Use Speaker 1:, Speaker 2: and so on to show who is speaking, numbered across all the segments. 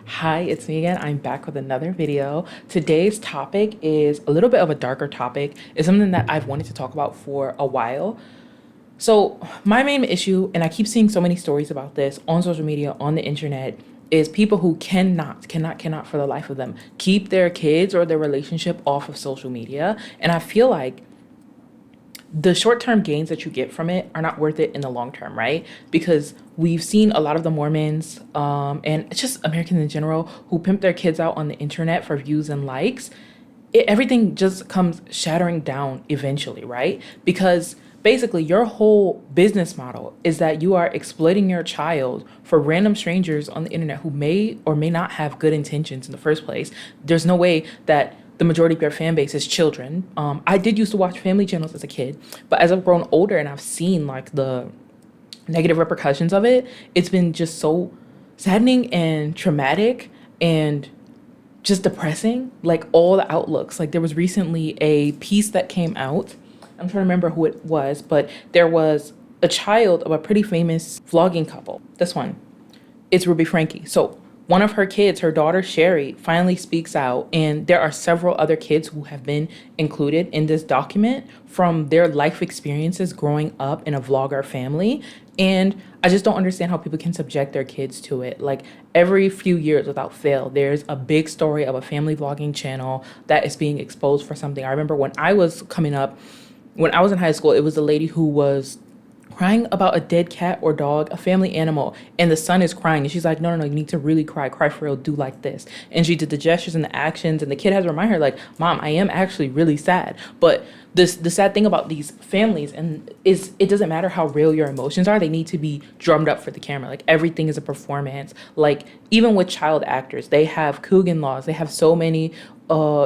Speaker 1: Hi, it's me again. I'm back with another video. Today's topic is a little bit of a darker topic. It's something that I've wanted to talk about for a while. So my main issue, and I keep seeing so many stories about this on social media, on the internet, is people who cannot for the life of them keep their kids or their relationship off of social media. And I feel like the short-term gains that you get from it are not worth it in the long term, right? Because we've seen a lot of the Mormons and just Americans in general who pimp their kids out on the internet for views and likes. Everything just comes shattering down eventually, right? Because basically your whole business model is that you are exploiting your child for random strangers on the internet who may or may not have good intentions in the first place. There's no way that the majority of your fan base is children. I did used to watch family channels as a kid, but as I've grown older and I've seen like the negative repercussions of it, it's been just so saddening and traumatic and just depressing, like all the outlooks. Like there was recently a piece that came out. I'm trying to remember who it was, but there was a child of a pretty famous vlogging couple. This one, it's Ruby Frankie. So one of her kids, her daughter Sherry, finally speaks out, and there are several other kids who have been included in this document from their life experiences growing up in a vlogger family. And I just don't understand how people can subject their kids to it. Like every few years without fail, there's a big story of a family vlogging channel that is being exposed for something. I remember when I was coming up, when I was in high school, it was a lady who was crying about a dead cat or dog, a family animal, and the son is crying. And she's like, no, you need to really cry for real, do like this. And she did the gestures and the actions, and the kid has to remind her, like, Mom, I am actually really sad. But the sad thing about these families is it doesn't matter how real your emotions are, they need to be drummed up for the camera. Like everything is a performance. Like even with child actors, they have Coogan laws, they have so many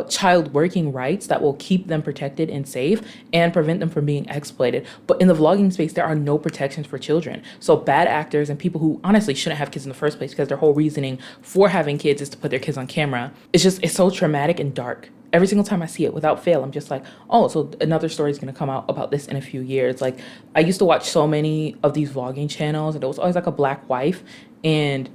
Speaker 1: child working rights that will keep them protected and safe and prevent them from being exploited. But in the vlogging space, there are no protections for children. So bad actors and people who honestly shouldn't have kids in the first place, because their whole reasoning for having kids is to put their kids on camera, it's so traumatic and dark. Every single time I see it, without fail, I'm just like, oh, so another story is going to come out about this in a few years. Like I used to watch so many of these vlogging channels, and there was always like a black wife, and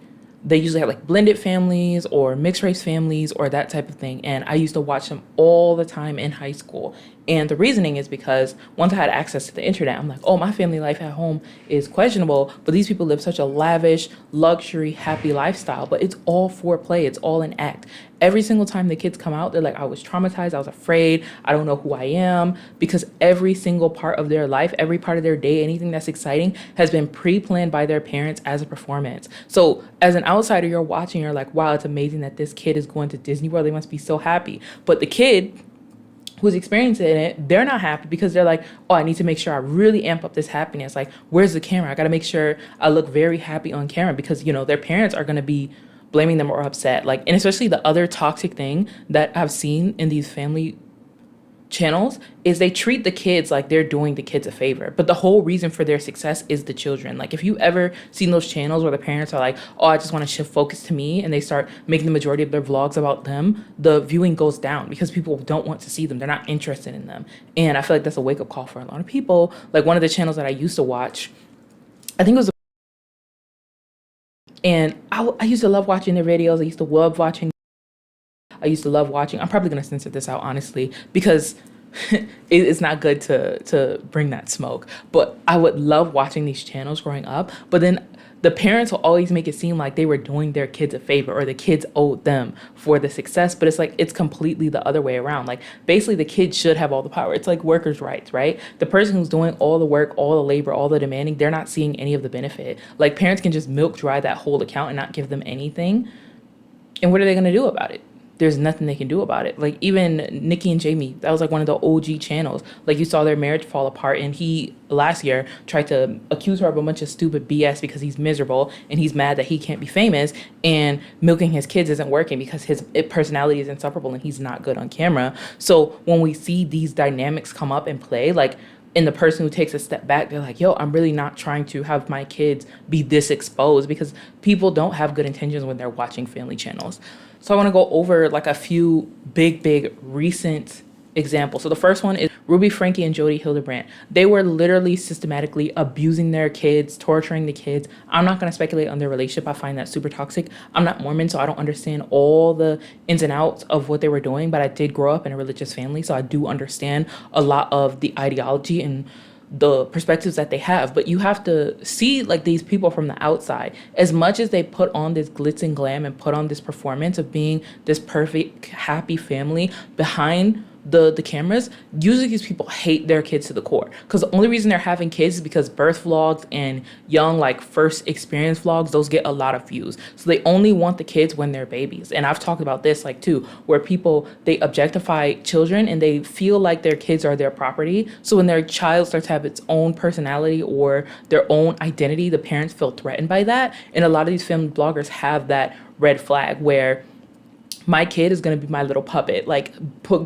Speaker 1: they usually have like blended families or mixed race families or that type of thing. And I used to watch them all the time in high school. And the reasoning is because once I had access to the internet, I'm like, oh, my family life at home is questionable, but these people live such a lavish, luxury, happy lifestyle. But it's all foreplay. It's all an act. Every single time the kids come out, they're like, I was traumatized. I was afraid. I don't know who I am. Because every single part of their life, every part of their day, anything that's exciting has been pre-planned by their parents as a performance. So as an outsider, you're watching, you're like, wow, it's amazing that this kid is going to Disney World. They must be so happy. But the kid who's experiencing it, they're not happy because they're like, oh, I need to make sure I really amp up this happiness. Like, where's the camera? I got to make sure I look very happy on camera because, their parents are going to be blaming them or upset. Like, and especially the other toxic thing that I've seen in these family channels is they treat the kids like they're doing the kids a favor, but the whole reason for their success is the children. Like if you ever seen those channels where the parents are like, oh, I just want to shift focus to me, and they start making the majority of their vlogs about them, the viewing goes down because people don't want to see them. They're not interested in them. And I feel like that's a wake-up call for a lot of people. Like one of the channels that I used to watch, I think it was, and I used to love watching their videos. I used to love watching. I'm probably going to censor this out, honestly, because it's not good to bring that smoke. But I would love watching these channels growing up. But then the parents will always make it seem like they were doing their kids a favor or the kids owed them for the success. But it's like, it's completely the other way around. Like basically the kids should have all the power. It's like workers' rights, right? The person who's doing all the work, all the labor, all the demanding, they're not seeing any of the benefit. Like parents can just milk dry that whole account and not give them anything. And what are they going to do about it? There's nothing they can do about it. Like even Nikki and Jamie, that was like one of the OG channels. Like you saw their marriage fall apart, and he last year tried to accuse her of a bunch of stupid BS because he's miserable and he's mad that he can't be famous, and milking his kids isn't working because his personality is insufferable and he's not good on camera. So when we see these dynamics come up and play, like in the person who takes a step back, they're like, yo, I'm really not trying to have my kids be this exposed, because people don't have good intentions when they're watching family channels. So I want to go over like a few big recent examples. So the first one is Ruby Frankie and Jody Hildebrandt. They were literally systematically abusing their kids, torturing the kids. I'm not going to speculate on their relationship. I find that super toxic. I'm not Mormon, so I don't understand all the ins and outs of what they were doing, but I did grow up in a religious family, so I do understand a lot of the ideology and the perspectives that they have. But you have to see like these people from the outside. As much as they put on this glitz and glam and put on this performance of being this perfect happy family, behind the cameras, usually these people hate their kids to the core, because the only reason they're having kids is because birth vlogs and young like first experience vlogs, those get a lot of views, so they only want the kids when they're babies. And I've talked about this like too, where people, they objectify children and they feel like their kids are their property, so when their child starts to have its own personality or their own identity, the parents feel threatened by that. And a lot of these family bloggers have that red flag where my kid is going to be my little puppet. Like,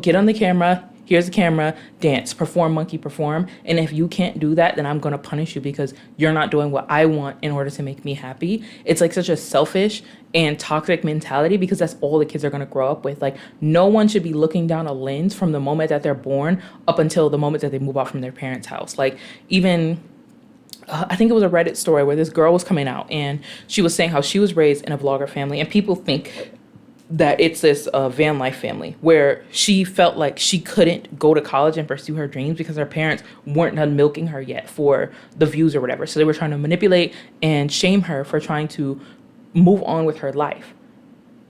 Speaker 1: get on the camera. Here's the camera. Dance. Perform, monkey, perform. And if you can't do that, then I'm going to punish you because you're not doing what I want in order to make me happy. It's like such a selfish and toxic mentality, because that's all the kids are going to grow up with. Like, no one should be looking down a lens from the moment that they're born up until the moment that they move out from their parents' house. Like, even I think it was a Reddit story where this girl was coming out and she was saying how she was raised in a vlogger family, and people think that it's this van life family where she felt like she couldn't go to college and pursue her dreams because her parents weren't done milking her yet for the views or whatever. So they were trying to manipulate and shame her for trying to move on with her life.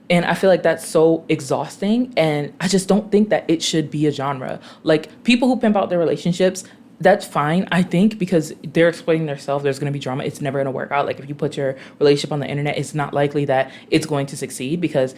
Speaker 1: And I feel like that's so exhausting. And I just don't think that it should be a genre. Like, people who pimp out their relationships, that's fine, I think, because they're exploiting themselves. There's going to be drama. It's never going to work out. Like, if you put your relationship on the internet, it's not likely that it's going to succeed, because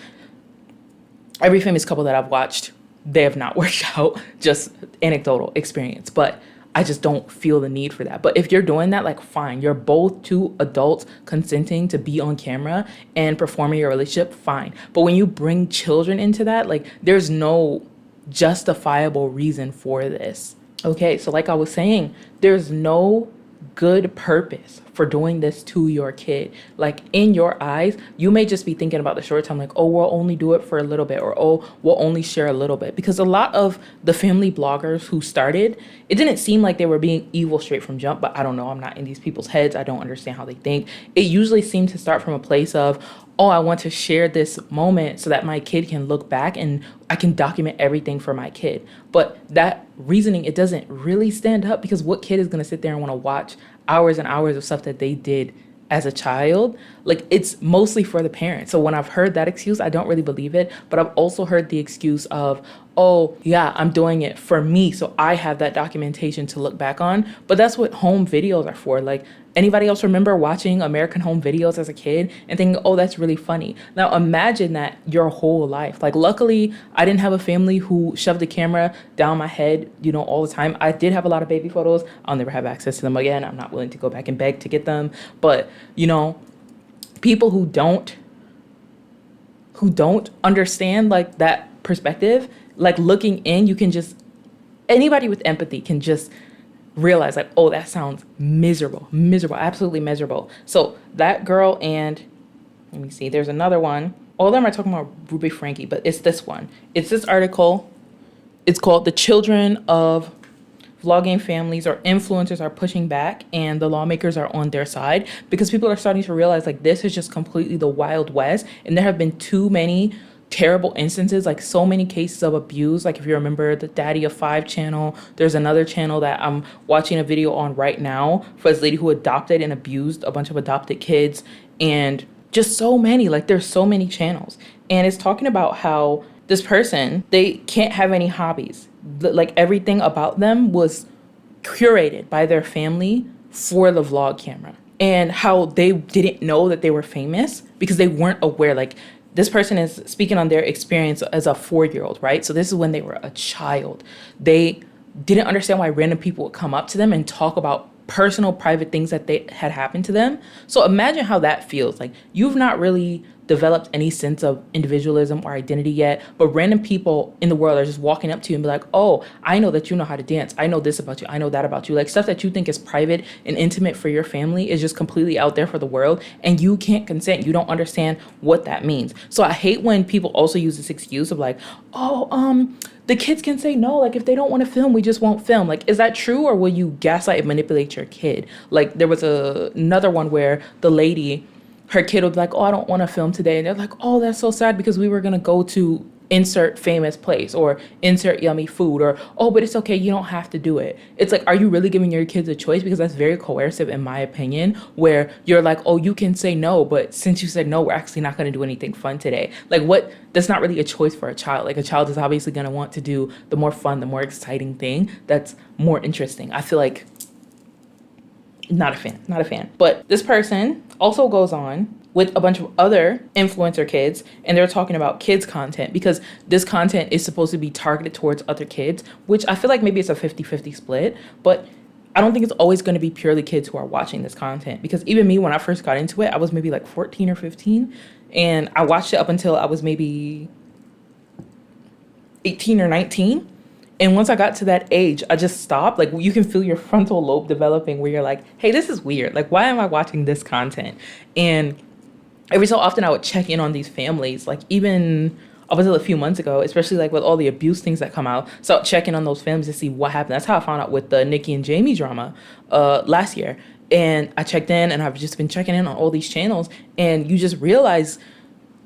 Speaker 1: every famous couple that I've watched, they have not worked out. Just anecdotal experience. But I just don't feel the need for that. But if you're doing that, like, fine. You're both two adults consenting to be on camera and performing your relationship, fine. But when you bring children into that, like, there's no justifiable reason for this. Okay, so like I was saying, there's no good purpose for doing this to your kid. Like, in your eyes, you may just be thinking about the short term, like, oh, we'll only do it for a little bit, or oh, we'll only share a little bit. Because a lot of the family bloggers who started, it didn't seem like they were being evil straight from jump, but I don't know, I'm not in these people's heads, I don't understand how they think. It usually seemed to start from a place of, oh, I want to share this moment so that my kid can look back and I can document everything for my kid. But that reasoning, it doesn't really stand up, because what kid is going to sit there and want to watch hours and hours of stuff that they did as a child? Like, it's mostly for the parents. So when I've heard that excuse, I don't really believe it. But I've also heard the excuse of, oh, yeah, I'm doing it for me, so I have that documentation to look back on. But that's what home videos are for. Like, anybody else remember watching American Home Videos as a kid and thinking, oh, that's really funny? Now imagine that your whole life. Like, luckily, I didn't have a family who shoved the camera down my head, all the time. I did have a lot of baby photos. I'll never have access to them again. I'm not willing to go back and beg to get them. But, people who don't understand like that perspective, like, looking in, you can just, anybody with empathy can just realize, like, oh, that sounds miserable, absolutely miserable. So that girl, and let me see, there's another one. All of them are talking about Ruby Frankie, but it's this one. It's this article. It's called "The Children of Vlogging Families or Influencers Are Pushing Back, and the Lawmakers Are on Their Side," because people are starting to realize, like, this is just completely the Wild West, and there have been too many terrible instances, like so many cases of abuse. Like, if you remember the Daddy of Five channel, there's another channel that I'm watching a video on right now for this lady who adopted and abused a bunch of adopted kids, and just so many, like, there's so many channels. And it's talking about how this person, they can't have any hobbies. Like, everything about them was curated by their family for the vlog camera, and how they didn't know that they were famous because they weren't aware. Like, this person is speaking on their experience as a 4-year-old, right? So this is when they were a child. They didn't understand why random people would come up to them and talk about personal, private things that they had happened to them. So imagine how that feels. Like, you've not really developed any sense of individualism or identity yet, but random people in the world are just walking up to you and be like, oh, I know that you know how to dance. I know this about you. I know that about you. Like stuff that you think is private and intimate for your family is just completely out there for the world, and you can't consent. You don't understand what that means. So I hate when people also use this excuse of like, oh, the kids can say no. Like if they don't want to film, we just won't film. Like, is that true, or will you gaslight and manipulate your kid? Like there was another one where the lady, her kid would be like, oh, I don't want to film today. And they're like, oh, that's so sad because we were going to go to insert famous place or insert yummy food, or, oh, but it's okay. You don't have to do it. It's like, are you really giving your kids a choice? Because that's very coercive in my opinion, where you're like, oh, you can say no, but since you said no, we're actually not going to do anything fun today. Like what? That's not really a choice for a child. Like a child is obviously going to want to do the more fun, the more exciting thing that's more interesting. I feel like not a fan. But this person also goes on with a bunch of other influencer kids, and they're talking about kids content because this content is supposed to be targeted towards other kids, which I feel like maybe it's a 50-50 split, but I don't think it's always going to be purely kids who are watching this content, because even me, when I first got into it, I was maybe like 14 or 15, and I watched it up until I was maybe 18 or 19. And once I got to that age, I just stopped. Like you can feel your frontal lobe developing where you're like, hey, this is weird. Like, why am I watching this content? And every so often I would check in on these families, like even up until a few months ago, especially like with all the abuse things that come out. So checking on those families to see what happened. That's how I found out with the Nikki and Jamie drama last year. And I checked in, and I've just been checking in on all these channels, and you just realize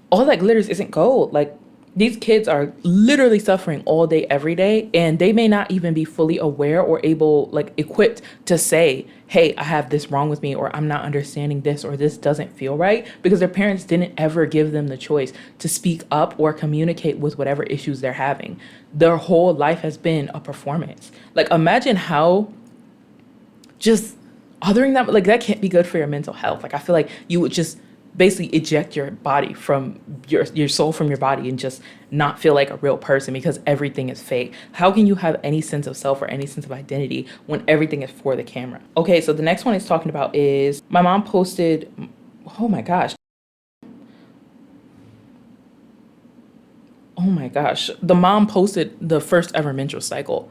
Speaker 1: all that glitters isn't gold. Like these kids are literally suffering all day, every day, and they may not even be fully aware or able, like equipped to say, hey, I have this wrong with me, or I'm not understanding this, or this doesn't feel right, because their parents didn't ever give them the choice to speak up or communicate with whatever issues they're having. Their whole life has been a performance. Like imagine how just othering that, like that can't be good for your mental health. Like I feel like you would just basically eject your body from your soul from your body and just not feel like a real person because everything is fake. How can you have any sense of self or any sense of identity when everything is for the camera? Okay, so the next one it's talking about is my mom posted, oh my gosh, the mom posted the first ever menstrual cycle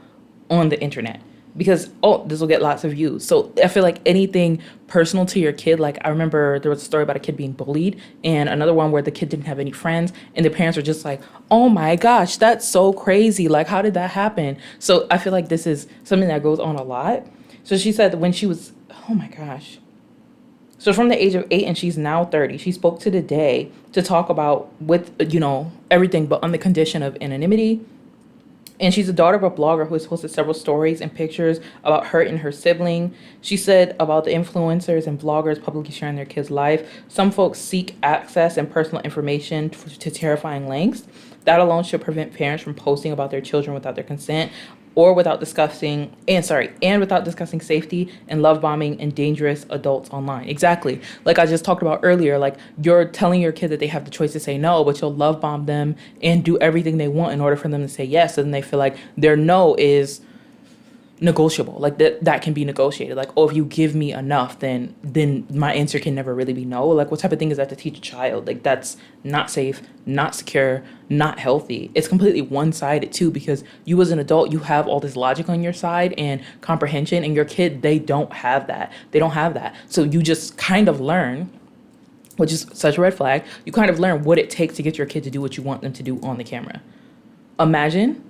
Speaker 1: on the internet. Because, oh, this will get lots of views. So I feel like anything personal to your kid, like I remember there was a story about a kid being bullied, and another one where the kid didn't have any friends, and the parents were just like, oh my gosh, that's so crazy. Like, how did that happen? So I feel like this is something that goes on a lot. So she said that when she was, oh my gosh. So from the age of 8, and she's now 30, she spoke to Today to talk about with, everything, but on the condition of anonymity. And she's the daughter of a blogger who has posted several stories and pictures about her and her sibling. She said about the influencers and vloggers publicly sharing their kids' life. Some folks seek access and personal information to terrifying lengths. That alone should prevent parents from posting about their children without their consent, or without discussing safety and love bombing and dangerous adults online. Exactly. Like I just talked about earlier, like you're telling your kid that they have the choice to say no, but you'll love bomb them and do everything they want in order for them to say yes. And then they feel like their no is negotiable, like that can be negotiated. Like, oh, if you give me enough, then my answer can never really be no. Like, what type of thing is that to teach a child? Like, that's not safe, not secure, not healthy. It's completely one-sided too, because you as an adult, you have all this logic on your side and comprehension, and your kid, they don't have that. So you just kind of learn, which is such a red flag, you kind of learn what it takes to get your kid to do what you want them to do on the camera. Imagine.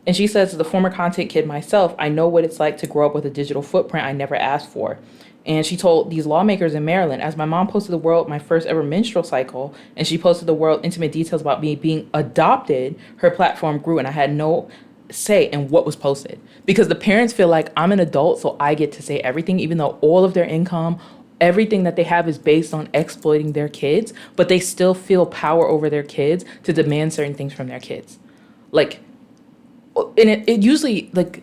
Speaker 1: And she says, as a former content kid myself, I know what it's like to grow up with a digital footprint I never asked for. And she told these lawmakers in Maryland, as my mom posted the world my first ever menstrual cycle, and she posted the world intimate details about me being adopted, her platform grew, and I had no say in what was posted. Because the parents feel like I'm an adult, so I get to say everything, even though all of their income, everything that they have is based on exploiting their kids, but they still feel power over their kids to demand certain things from their kids. Like, and it usually, like,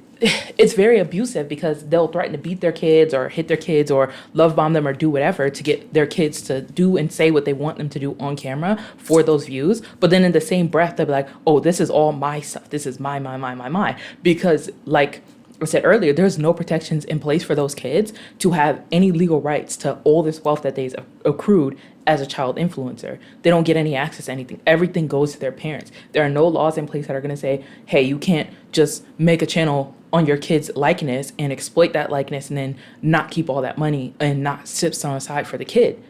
Speaker 1: it's very abusive because they'll threaten to beat their kids or hit their kids or love bomb them or do whatever to get their kids to do and say what they want them to do on camera for those views. But then in the same breath, they'll be like, oh, this is all my stuff. This is my. Because, like I said earlier, there's no protections in place for those kids to have any legal rights to all this wealth that they've accrued as a child influencer. They don't get any access to anything. Everything goes to their parents. There are no laws in place that are going to say, hey, you can't just make a channel on your kid's likeness and exploit that likeness and then not keep all that money and not sit some aside for the kid.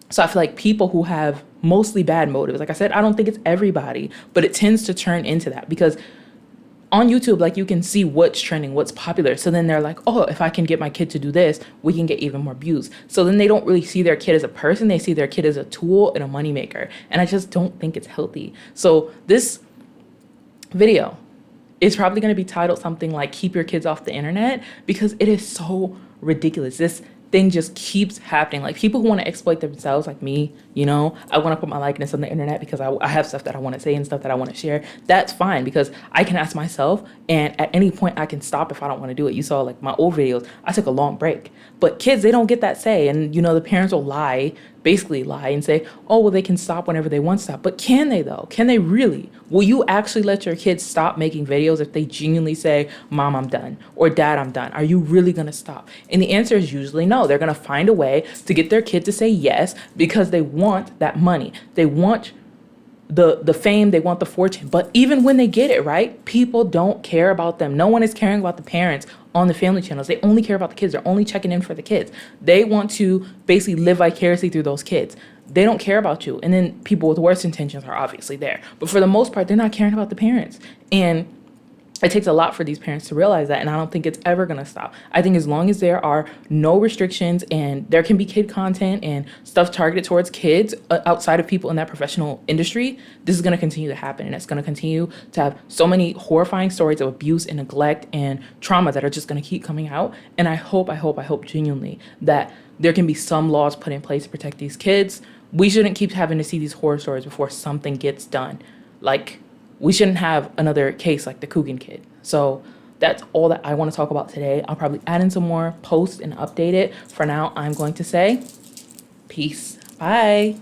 Speaker 1: So I feel like people who have mostly bad motives, like I said, I don't think it's everybody, but it tends to turn into that because on YouTube, like you can see what's trending, what's popular. So then they're like, oh, if I can get my kid to do this, we can get even more views. So then they don't really see their kid as a person. They see their kid as a tool and a moneymaker. And I just don't think it's healthy. So this video is probably going to be titled something like keep your kids off the internet because it is so ridiculous. This thing just keeps happening. Like people who want to exploit themselves, like me, you know, I want to put my likeness on the internet because I have stuff that I want to say and stuff that I want to share. That's fine because I can ask myself and at any point I can stop if I don't want to do it. You saw like my old videos, I took a long break, but kids, they don't get that say. And you know, the parents will basically lie and say, oh, well, they can stop whenever they want to stop. But can they though? Can they really? Will you actually let your kids stop making videos if they genuinely say, Mom, I'm done, or Dad, I'm done? Are you really going to stop? And the answer is usually no. They're going to find a way to get their kid to say yes because they want that money. They want the fame, they want the fortune. But even when they get it, right, people don't care about them. No one is caring about the parents on the family channels. They only care about the kids. They're only checking in for the kids. They want to basically live vicariously through those kids. They don't care about you. And then people with worse intentions are obviously there. But for the most part, they're not caring about the parents. And it takes a lot for these parents to realize that, and I don't think it's ever going to stop. I think as long as there are no restrictions and there can be kid content and stuff targeted towards kids outside of people in that professional industry, this is going to continue to happen, and it's going to continue to have so many horrifying stories of abuse and neglect and trauma that are just going to keep coming out. And I hope genuinely that there can be some laws put in place to protect these kids. We shouldn't keep having to see these horror stories before something gets done. Like, we shouldn't have another case like the Coogan kid. So that's all that I want to talk about today. I'll probably add in some more posts and update it. For now, I'm going to say peace. Bye.